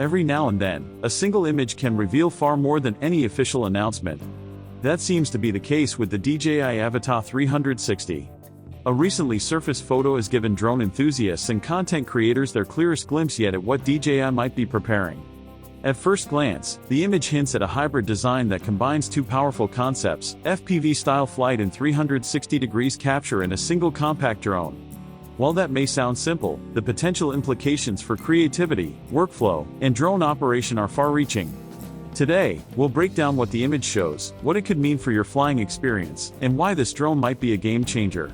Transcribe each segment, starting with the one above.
Every now and then, a single image can reveal far more than any official announcement. That seems to be the case with the DJI Avata 360. A recently surfaced photo has given drone enthusiasts and content creators their clearest glimpse yet at what DJI might be preparing. At first glance, the image hints at a hybrid design that combines two powerful concepts: FPV-style flight and 360 degrees capture in a single compact drone. While that may sound simple, the potential implications for creativity, workflow, and drone operation are far-reaching. Today, we'll break down what the image shows, what it could mean for your flying experience, and why this drone might be a game-changer.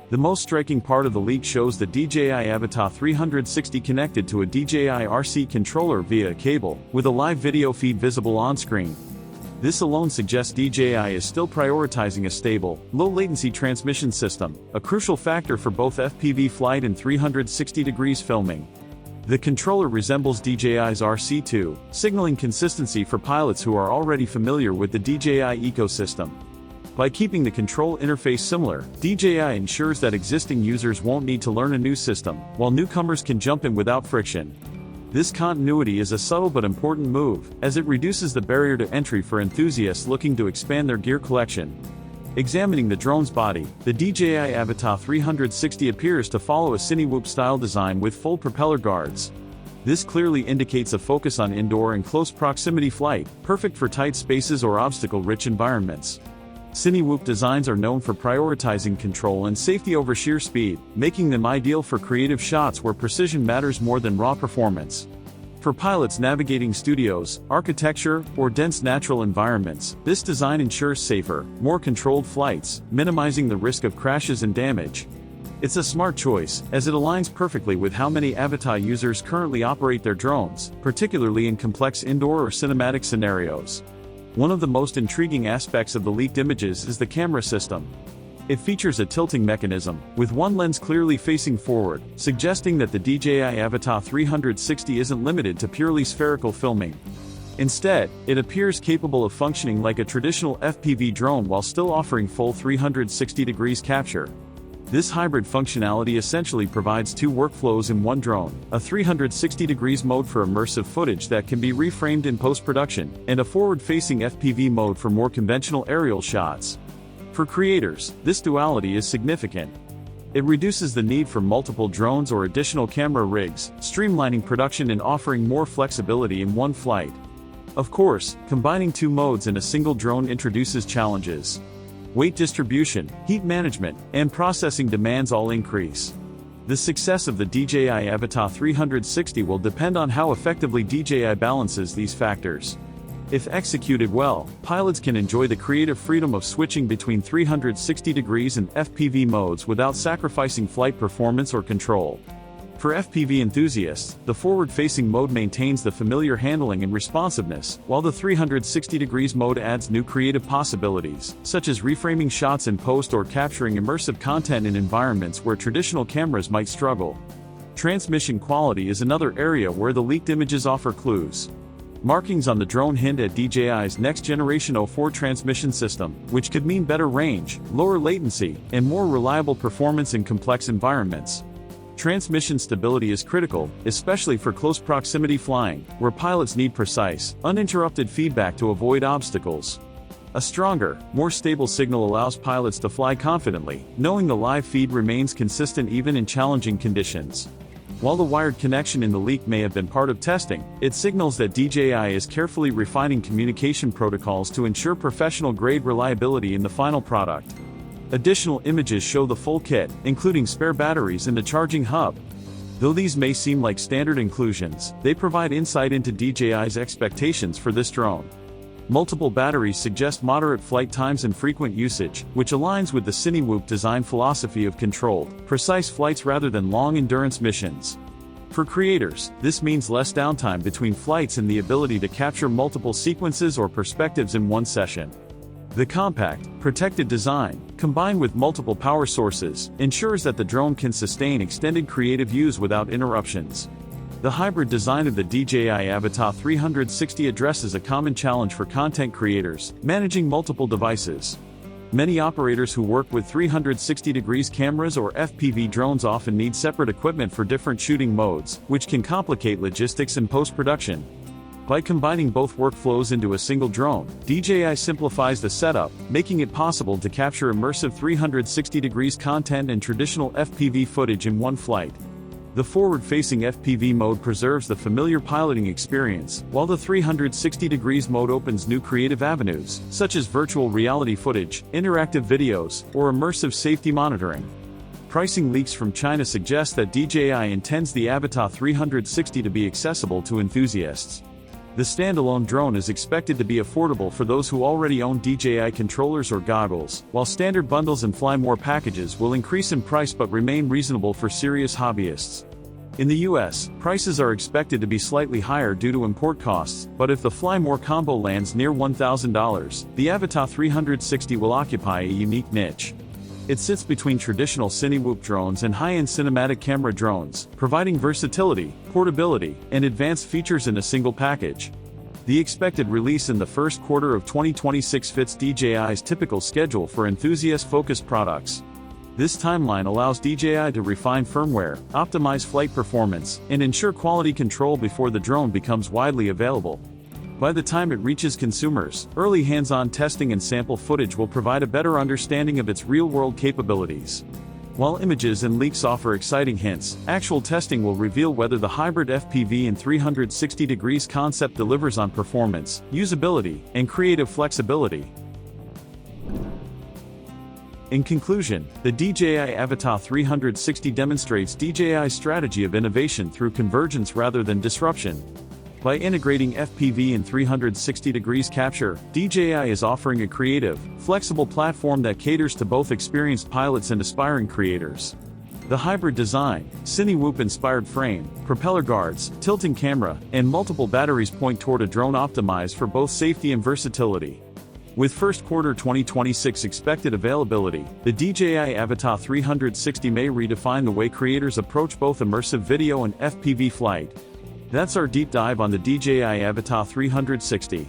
The most striking part of the leak shows the DJI Avata 360 connected to a DJI RC controller via a cable, with a live video feed visible on-screen. This alone suggests DJI is still prioritizing a stable, low-latency transmission system, a crucial factor for both FPV flight and 360 degrees filming. The controller resembles DJI's RC2, signaling consistency for pilots who are already familiar with the DJI ecosystem. By keeping the control interface similar, DJI ensures that existing users won't need to learn a new system, while newcomers can jump in without friction. This continuity is a subtle but important move, as it reduces the barrier to entry for enthusiasts looking to expand their gear collection. Examining the drone's body, the DJI Avata 360 appears to follow a Cinewhoop-style design with full propeller guards. This clearly indicates a focus on indoor and close proximity flight, perfect for tight spaces or obstacle-rich environments. Cinewhoop designs are known for prioritizing control and safety over sheer speed, making them ideal for creative shots where precision matters more than raw performance. For pilots navigating studios, architecture, or dense natural environments, this design ensures safer, more controlled flights, minimizing the risk of crashes and damage. It's a smart choice, as it aligns perfectly with how many Avata users currently operate their drones, particularly in complex indoor or cinematic scenarios. One of the most intriguing aspects of the leaked images is the camera system. It features a tilting mechanism, with one lens clearly facing forward, suggesting that the DJI Avata 360 isn't limited to purely spherical filming. Instead, it appears capable of functioning like a traditional FPV drone while still offering full 360 degrees capture. This hybrid functionality essentially provides two workflows in one drone: a 360 degrees mode for immersive footage that can be reframed in post-production, and a forward-facing FPV mode for more conventional aerial shots. For creators, this duality is significant. It reduces the need for multiple drones or additional camera rigs, streamlining production and offering more flexibility in one flight. Of course, combining two modes in a single drone introduces challenges. Weight distribution, heat management, and processing demands all increase. The success of the DJI Avata 360 will depend on how effectively DJI balances these factors. If executed well, pilots can enjoy the creative freedom of switching between 360 degrees and FPV modes without sacrificing flight performance or control. For FPV enthusiasts, the forward-facing mode maintains the familiar handling and responsiveness, while the 360 degrees mode adds new creative possibilities, such as reframing shots in post or capturing immersive content in environments where traditional cameras might struggle. Transmission quality is another area where the leaked images offer clues. Markings on the drone hint at DJI's next-generation O4 transmission system, which could mean better range, lower latency, and more reliable performance in complex environments. Transmission stability is critical, especially for close proximity flying, where pilots need precise, uninterrupted feedback to avoid obstacles. A stronger, more stable signal allows pilots to fly confidently, knowing the live feed remains consistent even in challenging conditions. While the wired connection in the leak may have been part of testing, it signals that DJI is carefully refining communication protocols to ensure professional-grade reliability in the final product. Additional images show the full kit, including spare batteries and the charging hub. Though these may seem like standard inclusions, they provide insight into DJI's expectations for this drone. Multiple batteries suggest moderate flight times and frequent usage, which aligns with the Cinewhoop design philosophy of controlled, precise flights rather than long-endurance missions. For creators, this means less downtime between flights and the ability to capture multiple sequences or perspectives in one session. The compact, protected design, combined with multiple power sources, ensures that the drone can sustain extended creative use without interruptions. The hybrid design of the DJI Avata 360 addresses a common challenge for content creators, managing multiple devices. Many operators who work with 360 degrees cameras or FPV drones often need separate equipment for different shooting modes, which can complicate logistics and post-production. By combining both workflows into a single drone, DJI simplifies the setup, making it possible to capture immersive 360 degrees content and traditional FPV footage in one flight. The forward-facing FPV mode preserves the familiar piloting experience, while the 360 degrees mode opens new creative avenues, such as virtual reality footage, interactive videos, or immersive safety monitoring. Pricing leaks from China suggest that DJI intends the Avata 360 to be accessible to enthusiasts. The standalone drone is expected to be affordable for those who already own DJI controllers or goggles, while standard bundles and Fly More packages will increase in price but remain reasonable for serious hobbyists. In the US, prices are expected to be slightly higher due to import costs, but if the Fly More combo lands near $1,000, the Avata 360 will occupy a unique niche. It sits between traditional Cinewhoop drones and high-end cinematic camera drones, providing versatility, portability, and advanced features in a single package. The expected release in the first quarter of 2026 fits DJI's typical schedule for enthusiast-focused products. This timeline allows DJI to refine firmware, optimize flight performance, and ensure quality control before the drone becomes widely available. By the time it reaches consumers, early hands-on testing and sample footage will provide a better understanding of its real-world capabilities. While images and leaks offer exciting hints, actual testing will reveal whether the hybrid FPV and 360 degrees concept delivers on performance, usability, and creative flexibility. In conclusion, the DJI Avata 360 demonstrates DJI's strategy of innovation through convergence rather than disruption. By integrating FPV and 360 degrees capture, DJI is offering a creative, flexible platform that caters to both experienced pilots and aspiring creators. The hybrid design, Cinewhoop-inspired frame, propeller guards, tilting camera, and multiple batteries point toward a drone optimized for both safety and versatility. With first quarter 2026 expected availability, the DJI Avata 360 may redefine the way creators approach both immersive video and FPV flight. That's our deep dive on the DJI Avata 360.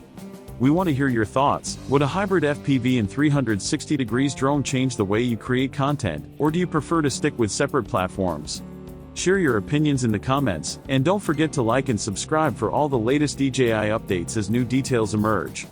We want to hear your thoughts. Would a hybrid FPV and 360 degrees drone change the way you create content, or do you prefer to stick with separate platforms? Share your opinions in the comments, and don't forget to like and subscribe for all the latest DJI updates as new details emerge.